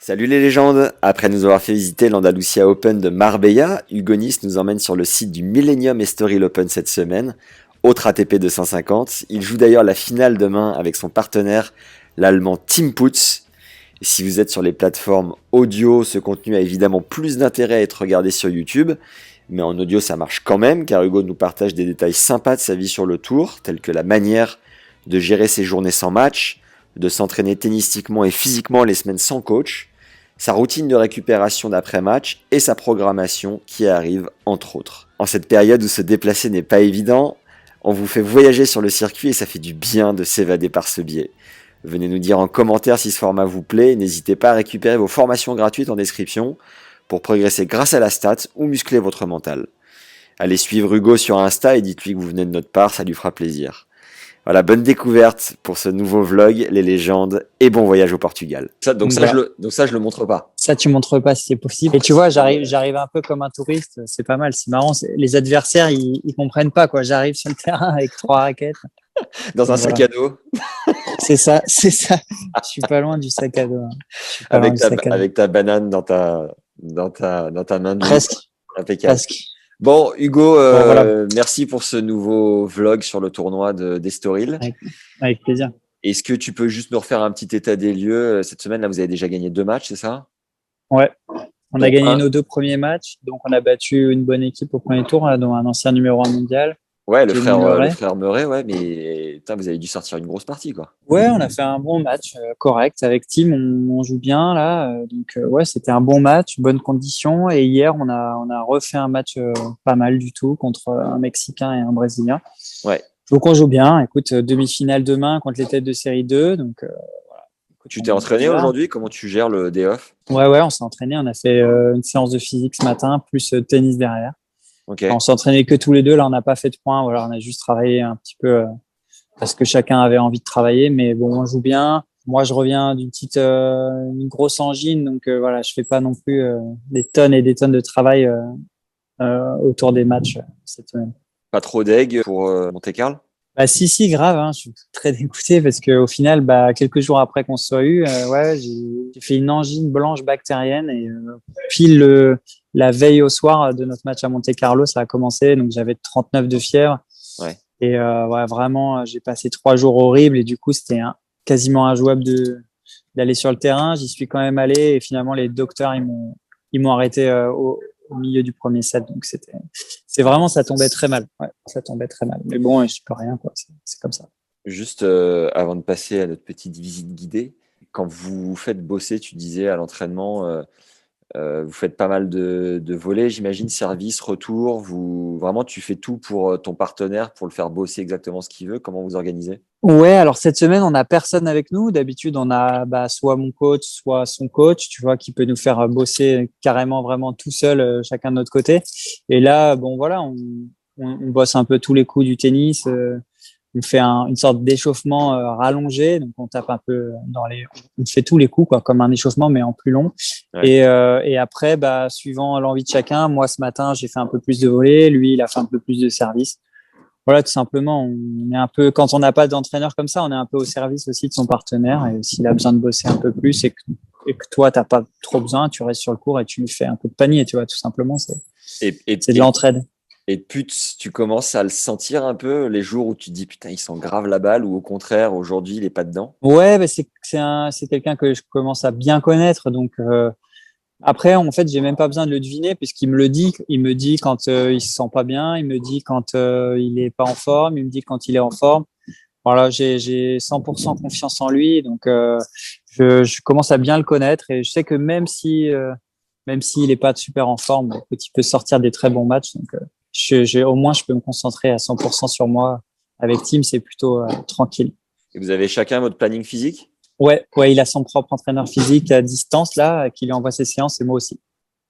Salut les légendes! Après nous avoir fait visiter l'Andalusia Open de Marbella, Hugonis nous emmène sur le site du Millennium Estoril Open cette semaine, autre ATP 250. Il joue d'ailleurs la finale demain avec son partenaire, l'allemand Tim Putz. Et si vous êtes sur les plateformes audio, ce contenu a évidemment plus d'intérêt à être regardé sur YouTube, mais en audio ça marche quand même, car Hugo nous partage des détails sympas de sa vie sur le tour, tels que la manière de gérer ses journées sans match, de s'entraîner tennistiquement et physiquement les semaines sans coach, sa routine de récupération d'après-match et sa programmation qui arrive entre autres. En cette période où se déplacer n'est pas évident, on vous fait voyager sur le circuit et ça fait du bien de s'évader par ce biais. Venez nous dire en commentaire si ce format vous plaît et n'hésitez pas à récupérer vos formations gratuites en description pour progresser grâce à la stat ou muscler votre mental. Allez suivre Hugo sur Insta et dites-lui que vous venez de notre part, ça lui fera plaisir. Voilà, bonne découverte pour ce nouveau vlog, les légendes, et bon voyage au Portugal. Donc ça, je le montre pas. Ça, tu montres pas si c'est possible. Et tu vois, j'arrive un peu comme un touriste. C'est pas mal, c'est marrant. Les adversaires, ils comprennent pas, quoi. J'arrive sur le terrain avec 3 raquettes. Dans un sac à dos. C'est ça. Je suis pas loin du sac à dos. Avec ta banane dans ta main. Presque. Impeccable. Presque. Bon, Hugo, voilà. Merci pour ce nouveau vlog sur le tournoi d'Estoril. Avec plaisir. Est-ce que tu peux juste nous refaire un petit état des lieux? Cette semaine, là, vous avez déjà gagné 2 matchs, c'est ça? Ouais. On a gagné nos 2 premiers matchs. Donc, on a battu une bonne équipe au premier tour, là, dont un ancien numéro 1 mondial. Ouais, le frère Murray, ouais, mais putain, vous avez dû sortir une grosse partie, quoi. Ouais, on a fait un bon match, correct. Avec Tim, on joue bien, là. Donc, ouais, c'était un bon match, bonnes conditions. Et hier, on a refait un match pas mal du tout contre un Mexicain et un Brésilien. Ouais. Donc, on joue bien. Écoute, demi-finale demain contre les têtes de série 2. Donc, voilà. Écoute, tu t'es entraîné aujourd'hui? Comment tu gères le day off? Ouais, on s'est entraîné. On a fait une séance de physique ce matin, plus tennis derrière. Okay. Enfin, on s'est entraîné que tous les deux. Là, on n'a pas fait de points. Voilà, on a juste travaillé un petit peu parce que chacun avait envie de travailler. Mais bon, on joue bien. Moi, je reviens d'une une grosse angine. Donc, voilà, je fais pas non plus des tonnes et des tonnes de travail autour des matchs cette semaine. Pas trop d'aigs pour Monte-Carlo? Bah, si, grave. Hein, je suis très dégoûté parce qu'au final, quelques jours après qu'on se soit eu, j'ai fait une angine blanche bactérienne et pile la veille au soir de notre match à Monte-Carlo, ça a commencé. Donc, j'avais 39 de fièvre. Ouais. Et ouais, vraiment, j'ai passé 3 jours horribles et du coup, c'était quasiment injouable d'aller sur le terrain. J'y suis quand même allé et finalement, les docteurs, ils m'ont arrêté au milieu du premier set. Donc, c'est vraiment, ça tombait très mal. Ouais, ça tombait très mal. Mais bon, je peux rien, quoi. C'est comme ça. Juste avant de passer à notre petite visite guidée, quand vous vous faites bosser, tu disais à l'entraînement, vous faites pas mal de volets, j'imagine, service, retour. Vraiment, tu fais tout pour ton partenaire pour le faire bosser exactement ce qu'il veut. Comment vous organisez? Ouais, alors cette semaine, on n'a personne avec nous. D'habitude, on a soit mon coach, soit son coach, tu vois, qui peut nous faire bosser carrément vraiment tout seul, chacun de notre côté. Et là, bon, voilà, on bosse un peu tous les coups du tennis. On fait une sorte d'échauffement rallongé, donc on tape un peu on fait tous les coups, quoi, comme un échauffement, mais en plus long. Ouais. Et après, suivant l'envie de chacun, moi ce matin, j'ai fait un peu plus de volée, lui, il a fait un peu plus de service. Voilà, tout simplement, on est un peu, quand on n'a pas d'entraîneur comme ça, on est un peu au service aussi de son partenaire. Et s'il a besoin de bosser un peu plus et que toi, t'as pas trop besoin, tu restes sur le court et tu lui fais un peu de panier, tu vois, tout simplement. C'est de l'entraide. Et putz, tu commences à le sentir un peu les jours où tu te dis putain, il sent grave la balle, ou au contraire, aujourd'hui, il est pas dedans? Ouais, c'est quelqu'un que je commence à bien connaître. Donc, après, en fait, j'ai même pas besoin de le deviner puisqu'il me le dit. Il me dit quand il se sent pas bien, il me dit quand il est pas en forme, il me dit quand il est en forme. Voilà, j'ai 100% confiance en lui, donc je commence à bien le connaître et je sais que même s'il est pas super en forme, il peut sortir des très bons matchs. Donc au moins je peux me concentrer à 100% sur moi. Avec Tim, c'est plutôt tranquille. Et vous avez chacun votre planning physique? Ouais, il a son propre entraîneur physique à distance là, qui lui envoie ses séances et moi aussi.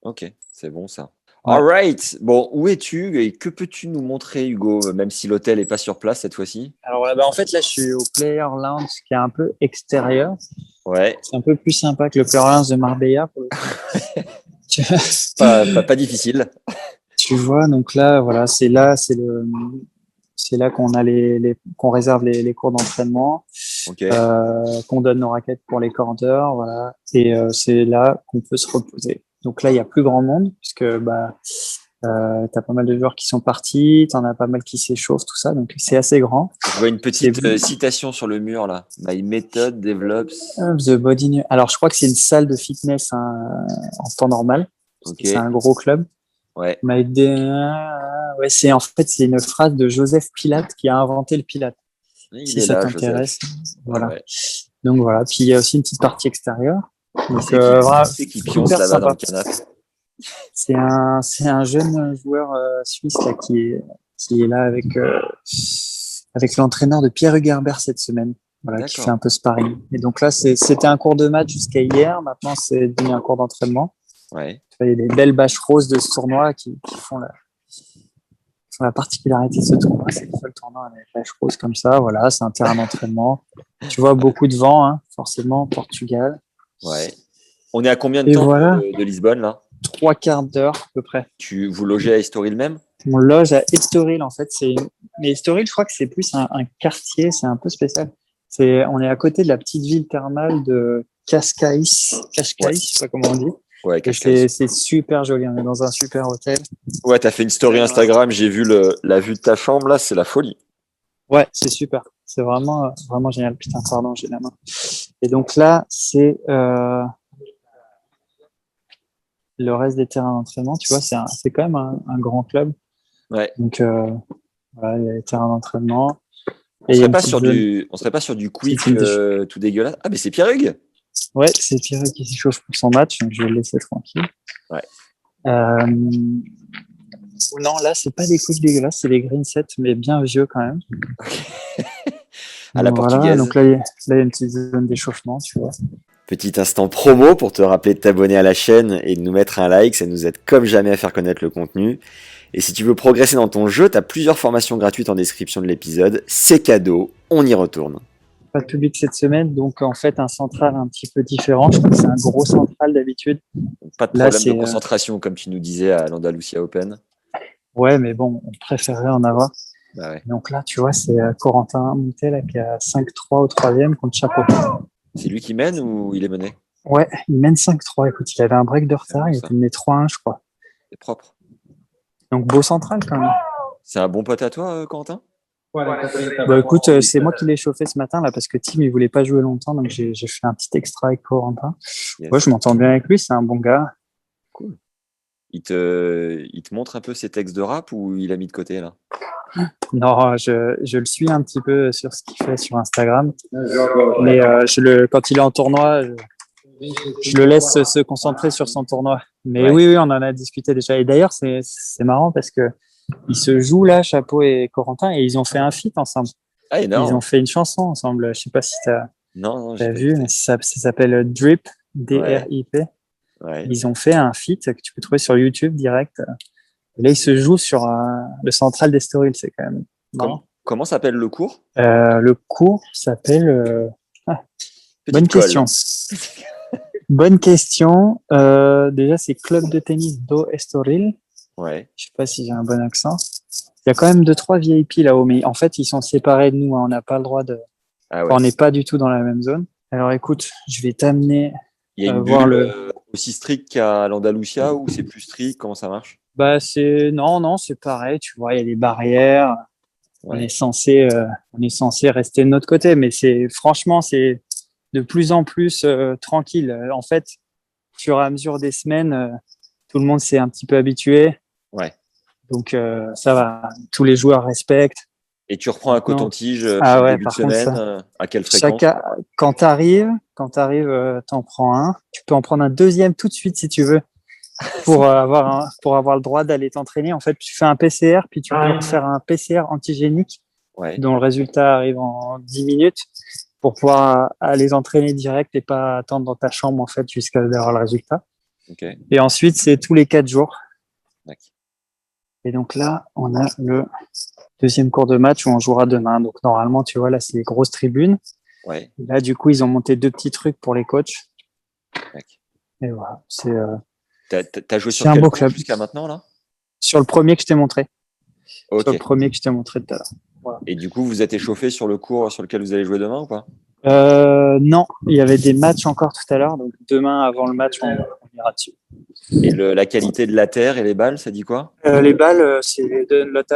Ok, c'est bon ça. Ouais. All right. Bon, où es-tu et que peux-tu nous montrer, Hugo, même si l'hôtel n'est pas sur place cette fois-ci? Alors en fait, là, je suis au Player Lounge qui est un peu extérieur. Ouais. C'est un peu plus sympa que le Player Lounge de Marbella. Pas difficile. Tu vois, donc là, voilà, c'est là qu'on a qu'on réserve les cours d'entraînement. Ok. qu'on donne nos raquettes pour les quarters, voilà. Et c'est là qu'on peut se reposer. Donc là, il y a plus grand monde puisque t'as pas mal de joueurs qui sont partis, t'en as pas mal qui s'échauffent, tout ça. Donc c'est assez grand. Je vois une C'est petite citation sur le mur là. My method develops. The Body. Alors je crois que c'est une salle de fitness hein, en temps normal. Ok. C'est un gros club. Ouais. Ouais, c'est en fait c'est une phrase de Joseph Pilate qui a inventé le Pilate. Il Si est ça là, t'intéresse, Joseph. voilà. Ouais. Donc voilà. Puis il y a aussi une petite partie extérieure. Donc C'est qui pionce super là-bas dans sympa. le canapé. C'est un jeune joueur suisse là, qui est là avec l'entraîneur de Pierre Hugerbert cette semaine. Voilà, qui fait D'accord. un peu sparring. Et donc là, c'était un cours de match jusqu'à hier. Maintenant, c'est devenu un cours d'entraînement. Ouais. Il y a des belles bâches roses de ce tournoi qui font la particularité de ce tournoi. C'est le seul tournoi avec bâches roses comme ça. Voilà, c'est un terrain d'entraînement. Tu vois beaucoup de vent, hein, forcément, Portugal. Ouais. On est à combien de Et temps voilà, de Lisbonne là? 3/4 d'heure à peu près. Vous logez à Estoril même? On loge à Estoril, en fait. Mais Estoril, je crois que c'est plus un quartier, c'est un peu spécial. On est à côté de la petite ville thermale de Cascais. Cascais, Ouais. je sais pas comment on dit. Ouais, Et Cascais. c'est super joli. On est dans un super hôtel. Ouais, t'as fait une story Instagram, j'ai vu la vue de ta chambre là, c'est la folie. Ouais, c'est super. C'est vraiment, vraiment génial. Putain, pardon, j'ai la main. Et donc là, c'est le reste des terrains d'entraînement. Tu vois, c'est quand même un grand club. Ouais. Donc voilà, il y a les terrains d'entraînement. On Et il y a serait une pas petite sur zone. on serait pas sur du Petite quick zone tout dégueulasse. Ah, mais c'est Pierre Hugues. Ouais, c'est Pierre qui s'échauffe pour son match, donc je vais le laisser tranquille. Ouais. Non, là, c'est pas des coups dégueulasses, c'est des green sets, mais bien vieux quand même. À la Donc, voilà, portugaise. donc là, il y a une petite zone d'échauffement, tu vois. Petit instant promo pour te rappeler de t'abonner à la chaîne et de nous mettre un like, ça nous aide comme jamais à faire connaître le contenu. Et si tu veux progresser dans ton jeu, t'as plusieurs formations gratuites en description de l'épisode. C'est cadeau, on y retourne. Pas de public cette semaine, donc en fait, un central un petit peu différent. Je crois que c'est un gros central d'habitude. Pas de Là, problème de concentration comme tu nous disais à l'Andalusia Open. Ouais, mais bon, on préférerait en avoir. Bah ouais. Donc là, tu vois, c'est Corentin Moutet qui a 5-3 au troisième contre Chapeau. C'est lui qui mène ou il est mené? Ouais, il mène 5-3. Écoute, il avait un break de retard, il était mené 3-1, je crois. C'est propre. Donc beau central quand même. C'est un bon pote à toi, Corentin? Bah écoute, c'est moi qui l'ai chauffé ce matin là parce que Tim il voulait pas jouer longtemps, donc j'ai fait un petit extra avec Corentin. Yes. Ouais, je m'entends bien avec lui, c'est un bon gars. Cool. Il te montre un peu ses textes de rap ou il a mis de côté là? Non, je le suis un petit peu sur ce qu'il fait sur Instagram, mais quand il est en tournoi, je le laisse se concentrer sur son tournoi. Mais Ouais. oui, on en a discuté déjà. Et d'ailleurs, c'est marrant parce que ils se jouent là, Chapeau et Corentin, et ils ont fait un feat ensemble. Ah, énorme. Ils ont fait une chanson ensemble. Je sais pas si Non, t'as j'ai vu, mais ça s'appelle Drip, D-R-I-P. Ouais. Ils ont fait un feat que tu peux trouver sur YouTube direct. Et là, ils se jouent sur le central d'Estoril, c'est quand même marrant. Comment s'appelle le cours? Le cours s'appelle... bonne colle. question. Bonne question. Déjà, c'est Club de tennis do Estoril. Ouais. Je sais pas si j'ai un bon accent. Il y a quand même 2-3 VIP là-haut, mais en fait, ils sont séparés de nous. Hein. On n'a pas le droit de... Ah ouais. On n'est pas du tout dans la même zone. Alors écoute, je vais t'amener Il y a une voir bulle aussi stricte qu'à l'Andalusia ou c'est plus strict? Comment ça marche? Bah non, c'est pareil. Tu vois, il y a des barrières. Ouais. On est censé rester de notre côté, mais franchement, c'est de plus en plus tranquille. En fait, au fur et à mesure des semaines, tout le monde s'est un petit peu habitué. Ouais. Donc ça va. Tous les joueurs respectent. Et tu reprends un coton-tige début de semaine, à quelle fréquence? Quand t'arrives, t'en prends un. Tu peux en prendre un deuxième tout de suite si tu veux, pour avoir le droit d'aller t'entraîner. En fait, tu fais un PCR, puis tu peux faire un PCR antigénique, dont le résultat arrive en 10 minutes, pour pouvoir aller t'entraîner direct et pas attendre dans ta chambre en fait jusqu'à avoir le résultat. Okay. Et ensuite, c'est tous les 4 jours. Okay. Et donc là, on a le deuxième cours de match où on jouera demain. Donc normalement, tu vois, là, c'est les grosses tribunes. Ouais. Et là, du coup, ils ont monté 2 petits trucs pour les coachs. Okay. Et voilà, c'est... T'as joué sur quel cours jusqu'à maintenant, là? Sur le premier que je t'ai montré. Okay. Sur le premier que je t'ai montré tout à l'heure. Voilà. Et du coup, vous êtes échauffé sur le cours sur lequel vous allez jouer demain ou pas? Non, il y avait des matchs encore tout à l'heure. Donc demain, avant le match, on ira dessus. Et la qualité de la terre et les balles, ça dit quoi? Les balles, c'est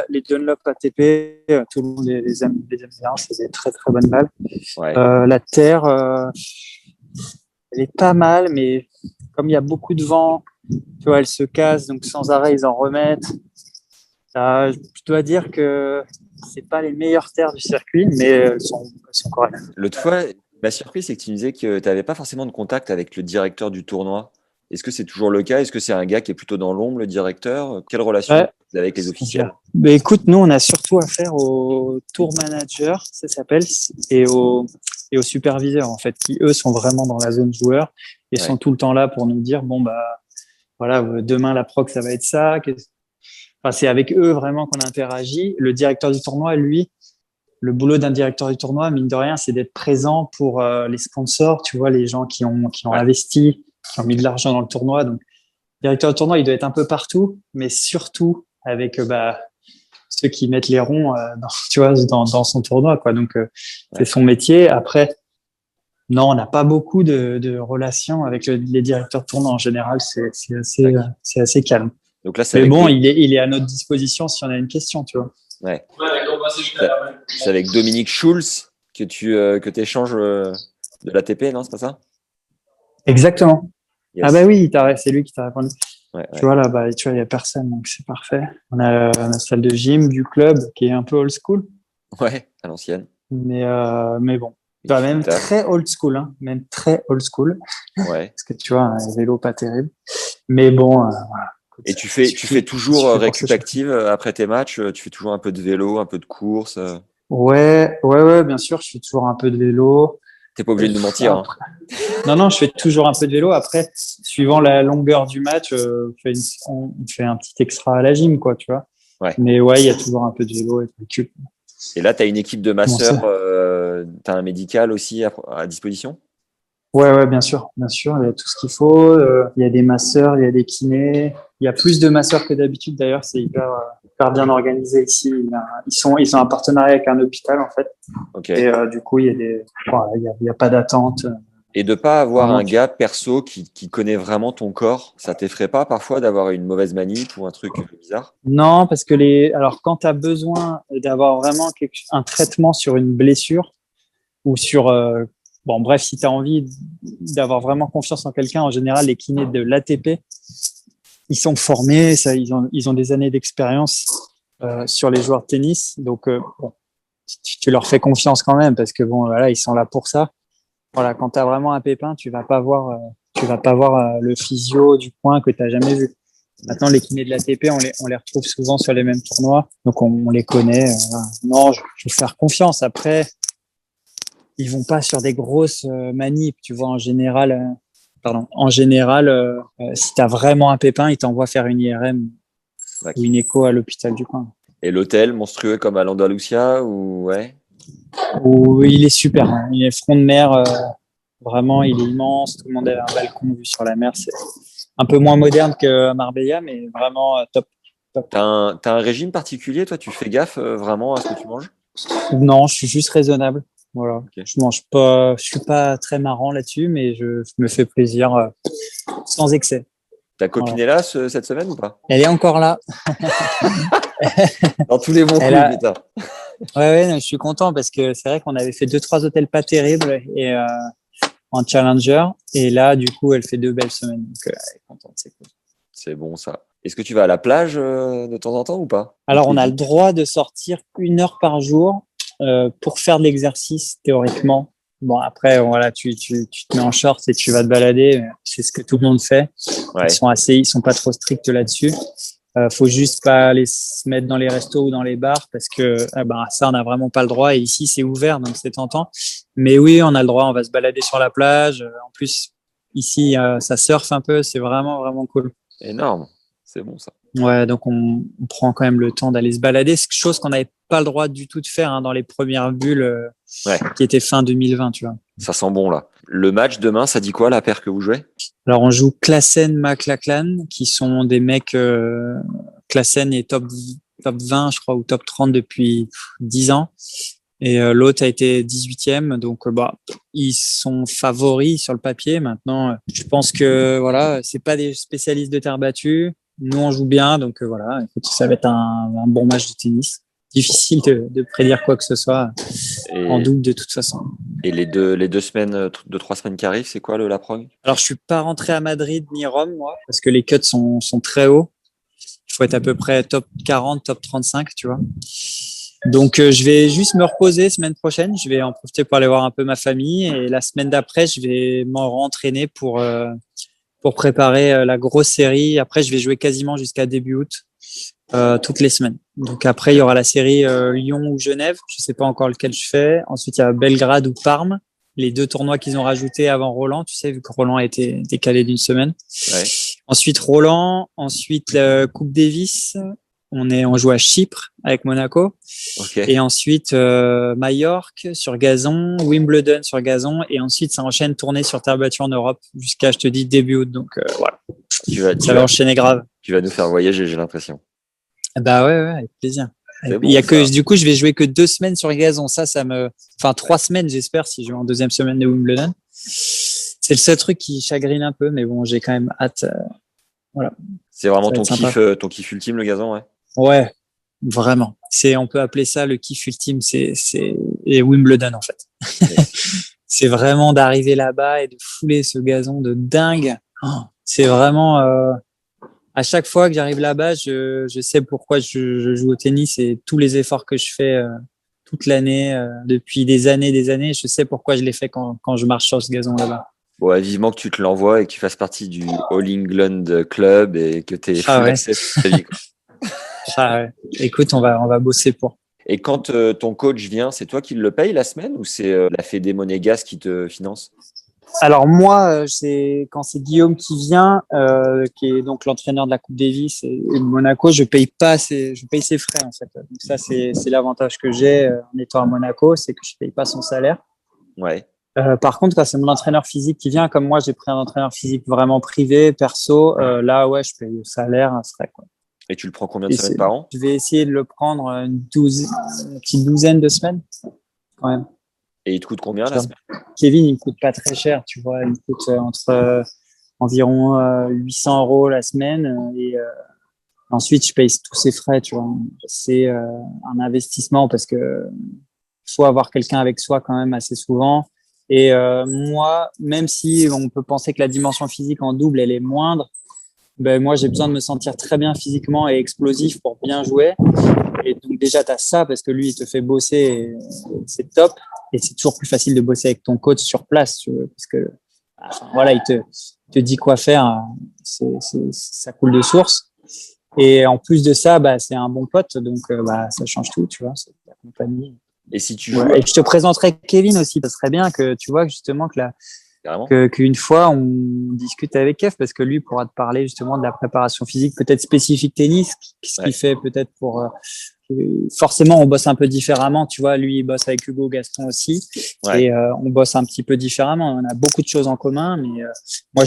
les Dunlop ATP. Tout le monde les aime bien. C'est des très très bonnes balles. Ouais. La terre, elle est pas mal, mais comme il y a beaucoup de vent, tu vois, elle se casse. Donc sans arrêt, ils en remettent. Je dois dire que c'est pas les meilleures terres du circuit, mais elles sont correctes. L'autre fois, ma surprise, c'est que tu me disais que tu n'avais pas forcément de contact avec le directeur du tournoi. Est-ce que c'est toujours le cas? Est-ce que c'est un gars qui est plutôt dans l'ombre, le directeur? Quelle relation Ouais. vous avez avec les officiels? Écoute, nous, on a surtout affaire au tour manager, ça s'appelle, et aux superviseurs, en fait, qui, eux, sont vraiment dans la zone joueur et Ouais. sont tout le temps là pour nous dire, bon, bah, voilà, demain, la proc, ça va être ça. Enfin, c'est avec eux vraiment qu'on interagit. Le directeur du tournoi, lui, le boulot d'un directeur du tournoi, mine de rien, c'est d'être présent pour les sponsors, tu vois, les gens qui ont Ouais. investi, qui ont mis de l'argent dans le tournoi. Donc, le directeur du tournoi, il doit être un peu partout, mais surtout avec ceux qui mettent les ronds tu vois, dans son tournoi, quoi. Donc, c'est son métier. Après, non, on n'a pas beaucoup de relations avec les directeurs de tournoi. En général, c'est assez calme. Donc là, c'est Mais avec bon, il est à notre disposition si on a une question, tu vois. ouais. C'est avec Dominique Schulz que tu échanges de l'ATP, non? C'est pas ça? Exactement. Ah bah Yes. oui, c'est lui qui t'a répondu. Ouais, Tu ouais. vois là, bah tu vois, il y a personne, donc c'est parfait. On a la salle de gym du club qui est un peu old school, Ouais, à l'ancienne. mais bon, Et tu bah, fais le même taf. très old school, hein, même très old school, Ouais. parce que tu vois, un vélo pas terrible. Mais bon, voilà, écoute, Et tu fais il toujours suffit pour récup sécher. active après tes matchs, tu fais toujours un peu de vélo, un peu de course. Ouais, bien sûr, je fais toujours un peu de vélo. T'es pas obligé de nous mentir, hein. Après, non, non, je fais toujours un peu de vélo. Après, suivant la longueur du match, on fait un petit extra à la gym, quoi, tu vois. Ouais. Mais ouais, il y a toujours un peu de vélo et de récup. Et là, tu as une équipe de Bon, masseurs, tu as un médical aussi à disposition? ouais, bien sûr, bien sûr, il y a tout ce qu'il faut. Il y a des masseurs, il y a des kinés. Il y a plus de masseurs que d'habitude d'ailleurs. C'est hyper bien organisé ici. Ils ont un partenariat avec un hôpital en fait. Ok. Et du coup, voilà, il y a pas d'attente. Et de pas avoir Vraiment, un gars perso qui connaît vraiment ton corps, ça t'effraie pas parfois d'avoir une mauvaise manip ou un truc bizarre? Non, parce que alors quand tu as besoin d'avoir vraiment un traitement sur une blessure ou sur, bon, bref, si tu as envie d'avoir vraiment confiance en quelqu'un, en général, les kinés de l'ATP, ils sont formés, ils ont des années d'expérience sur les joueurs de tennis. Donc, bon, tu leur fais confiance quand même parce que bon, voilà, ils sont là pour ça. Voilà, quand tu as vraiment un pépin, tu vas pas voir le physio du coin que tu n'as jamais vu. Maintenant, les kinés de l'ATP, on les retrouve souvent sur les mêmes tournois, donc on les connaît. Voilà. Non, je vais faire confiance. Après, ils vont pas sur des grosses manips, tu vois. En général, si tu as vraiment un pépin, ils t'envoient faire une IRM ou Tac. une écho à l'hôpital du coin. Et l'hôtel monstrueux comme à l'Andalusia ou ouais? Où il est super, hein. Il est front de mer, vraiment, il est immense. Tout le monde a un balcon vu sur la mer. C'est un peu moins moderne que Marbella, mais vraiment top, top. T'as un régime particulier, toi? Tu fais gaffe vraiment à ce que tu manges? Non, je suis juste raisonnable. Voilà. Ok. Je mange pas, je suis pas très marrant là-dessus, mais je me fais plaisir sans excès. Ta copine Voilà. est là cette semaine ou pas? Elle est encore là. Dans tous les bons Elle coups, a, putain. ouais, non, je suis content parce que c'est vrai qu'on avait fait 2, 3 hôtels pas terribles et en challenger. Et là, du coup, elle fait 2 belles semaines. Donc, elle est contente, c'est cool. C'est bon ça. Est-ce que tu vas à la plage de temps en temps ou pas? Ou Alors, on a le t'évites? droit de sortir 1 heure par jour pour faire de l'exercice théoriquement. Bon, après, voilà, tu te mets en short et tu vas te balader. C'est ce que tout le monde fait. Ouais. Ils sont pas trop stricts là-dessus. Faut juste pas aller se mettre dans les restos ou dans les bars parce que ça, on n'a vraiment pas le droit. Et ici, c'est ouvert, donc c'est tentant. Mais oui, on a le droit. On va se balader sur la plage. En plus, ici, ça surfe un peu. C'est vraiment, vraiment cool. Énorme. C'est bon ça. Ouais, donc on prend quand même le temps d'aller se balader, chose qu'on n'avait pas le droit du tout de faire dans les premières bulles Ouais. qui étaient fin 2020, tu vois. Ça sent bon là. Le match demain, ça dit quoi la paire que vous jouez? Alors on joue Klassen, McLachlan, qui sont des mecs, Klassen est top 20, je crois, ou top 30 depuis 10 ans. Et l'autre a été 18e. Donc, ils sont favoris sur le papier. Maintenant, je pense que voilà, c'est pas des spécialistes de terre battue. Nous, on joue bien. Donc, voilà, écoute, ça va être un bon match de tennis. Difficile de prédire quoi que ce soit en Et, double de toute façon. et les deux semaines, 2-3 semaines qui arrivent, c'est quoi la prog? Alors, je suis pas rentré à Madrid ni Rome, moi, parce que les cuts sont très hauts. Il faut être à peu près top 40, top 35, tu vois. Donc, je vais juste me reposer semaine prochaine. Je vais en profiter pour aller voir un peu ma famille. Et la semaine d'après, je vais m'en rentraîner pour préparer la grosse série. Après, je vais jouer quasiment jusqu'à début août, toutes les semaines. Donc, après, il y aura la série Lyon ou Genève. Je sais pas encore lequel je fais. Ensuite, il y a Belgrade ou Parme. Les 2 tournois qu'ils ont rajoutés avant Roland. Tu sais, vu que Roland a été décalé d'une semaine. Ouais. Ensuite, Roland. Ensuite, la Coupe Davis. On joue à Chypre avec Monaco. Ok. Et ensuite, Majorque sur gazon, Wimbledon sur gazon. Et ensuite, ça enchaîne tournée sur terre battue en Europe jusqu'à, je te dis, début août. Donc, voilà. Ça va enchaîner grave. Tu vas nous faire voyager, j'ai l'impression. Bah ouais, avec plaisir. C'est Il y a bon, que, ça. du coup, je vais jouer que 2 semaines sur gazon. Enfin, 3 semaines, j'espère, si je joue en deuxième semaine de Wimbledon. C'est le seul truc qui chagrine un peu, mais bon, j'ai quand même hâte. Voilà. C'est vraiment Ça va être ton kiff ultime, le gazon, ouais. Ouais, vraiment. On peut appeler ça le kiff ultime, et Wimbledon, en fait. C'est vraiment d'arriver là-bas et de fouler ce gazon de dingue. C'est vraiment, à chaque fois que j'arrive là-bas, je sais pourquoi je joue au tennis et tous les efforts que je fais toute l'année, depuis des années, je sais pourquoi je les fais quand je marche sur ce gazon là-bas. Bon, ouais, vivement que tu te l'envoies et que tu fasses partie du All England Club et que tu aies Ah full ouais, access toute ta vie, quoi. ah ouais. Écoute, on va bosser pour. Et quand ton coach vient, c'est toi qui le paye la semaine ou c'est la Fédé Monégasque qui te finance? Alors moi, quand c'est Guillaume qui vient, qui est donc l'entraîneur de la Coupe Davis et de Monaco, je paye ses frais en fait. Donc ça c'est l'avantage que j'ai en étant à Monaco, c'est que je paye pas son salaire. Ouais. Par contre, quand c'est mon entraîneur physique qui vient, comme moi j'ai pris un entraîneur physique vraiment privé, perso, là ouais, je paye le salaire, un frais quoi. Et tu le prends combien de Et semaines par an? je vais essayer de le prendre une petite douzaine de semaines quand même. Et il te coûte combien la semaine? Kevin, il me coûte pas très cher, tu vois. Il me coûte entre environ 800 euros la semaine. Et ensuite, je paye tous ses frais, tu vois. C'est un investissement parce que faut avoir quelqu'un avec soi quand même assez souvent. Et moi, même si on peut penser que la dimension physique en double, elle est moindre, ben moi, j'ai besoin de me sentir très bien physiquement et explosif pour bien jouer. Et donc déjà, tu as ça parce que lui, il te fait bosser, et c'est top. Et c'est toujours plus facile de bosser avec ton coach sur place, parce que enfin, voilà, te dit quoi faire, ça coule de source. Et en plus de ça, bah, c'est un bon pote, donc ça change tout, tu vois, c'est la compagnie. Et si tu joues, Ouais. Et je te présenterai Kevin aussi, ça serait bien que tu vois justement carrément. qu'une fois on discute avec Kev parce que lui pourra te parler justement de la préparation physique, peut-être spécifique tennis, ce qu'il fait peut-être pour forcément on bosse un peu différemment, tu vois, lui il bosse avec Hugo Gaston aussi, et on bosse un petit peu différemment, on a beaucoup de choses en commun, mais moi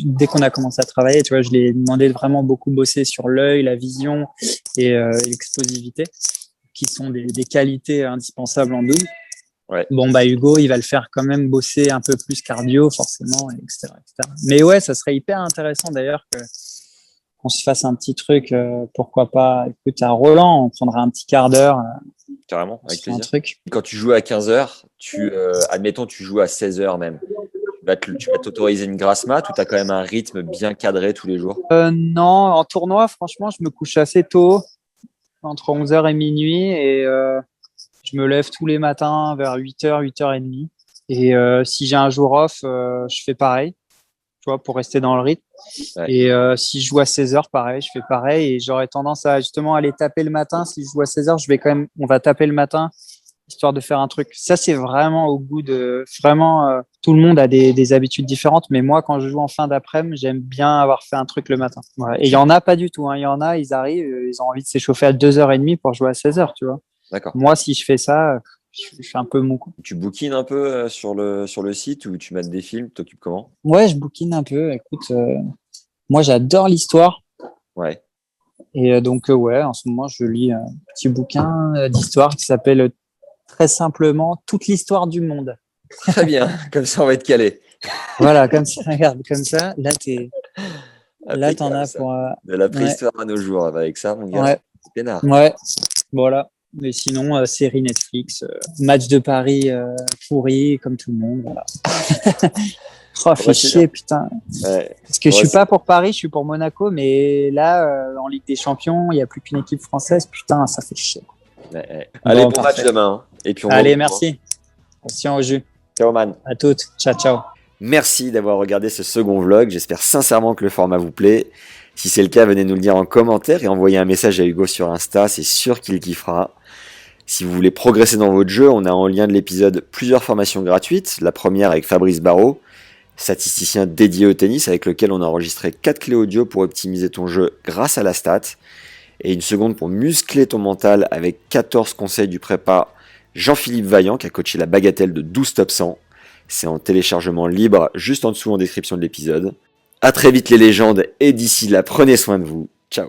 dès qu'on a commencé à travailler, tu vois, je lui ai demandé de vraiment beaucoup bosser sur l'œil, la vision et l'explosivité, qui sont des qualités indispensables en double. Ouais. Bon, bah, Hugo, il va le faire quand même bosser un peu plus cardio, forcément, etc., etc. Mais ouais, ça serait hyper intéressant d'ailleurs qu'on se fasse un petit truc, pourquoi pas. Écoute, à Roland, on prendra un petit quart d'heure, Carrément, avec un plaisir. truc. Quand tu joues à 15h, admettons, tu joues à 16h même. Tu vas t'autoriser une grasse mat ou tu as quand même un rythme bien cadré tous les jours? Non, en tournoi, franchement, je me couche assez tôt, entre 11h et minuit, et je me lève tous les matins vers 8h, 8h30. Et si j'ai un jour off, je fais pareil, tu vois, pour rester dans le rythme. Ouais. Et si je joue à 16h, pareil, je fais pareil. Et j'aurais tendance à justement aller taper le matin. Si je joue à 16h, on va taper le matin, histoire de faire un truc. Ça, c'est vraiment au goût de... Vraiment, tout le monde a des habitudes différentes. Mais moi, quand je joue en fin d'après-midi, j'aime bien avoir fait un truc le matin. Voilà. Et il y en a pas du tout, hein. Il y en a, ils arrivent, ils ont envie de s'échauffer à 2h30 pour jouer à 16h, tu vois. D'accord. Moi, si je fais ça, je suis un peu mou, quoi. Tu bookines un peu sur le site ou tu mets des films, t'occupes comment? Ouais, je bouquine un peu. Écoute, moi, j'adore l'histoire. Ouais. Et donc, ouais, en ce moment, je lis un petit bouquin d'histoire qui s'appelle très simplement toute l'histoire du monde. Très bien, comme ça on va être calé. Voilà, comme ça, regarde, comme ça, là, t'en Impeccable, as ça. pour. De la Ouais, préhistoire à nos jours, avec ça, mon gars, ouais, c'est peinard. ouais. Voilà. Mais sinon, série Netflix, match de Paris pourri, comme tout le monde. Voilà. Oh, Bon, fait bah, c'est chier, bien. putain. Ouais. Parce que je Bon, suis pas pour Paris, je suis pour Monaco, mais là, en Ligue des Champions, il n'y a plus qu'une équipe française. Putain, ça fait chier. ouais. Allez, Bon, bon match parfait. demain, hein. Et puis on voit. Allez, merci. On se tient au jus. Ciao, man. À toutes. Ciao, ciao. Merci d'avoir regardé ce second vlog. J'espère sincèrement que le format vous plaît. Si c'est le cas, venez nous le dire en commentaire et envoyez un message à Hugo sur Insta. C'est sûr qu'il kiffera. Si vous voulez progresser dans votre jeu, on a en lien de l'épisode plusieurs formations gratuites. La première avec Fabrice Barrault, statisticien dédié au tennis, avec lequel on a enregistré 4 clés audio pour optimiser ton jeu grâce à la stat. Et une seconde pour muscler ton mental avec 14 conseils du prépa Jean-Philippe Vaillant, qui a coaché la bagatelle de 12 top 100. C'est en téléchargement libre juste en dessous en description de l'épisode. A très vite les légendes, et d'ici là, prenez soin de vous. Ciao.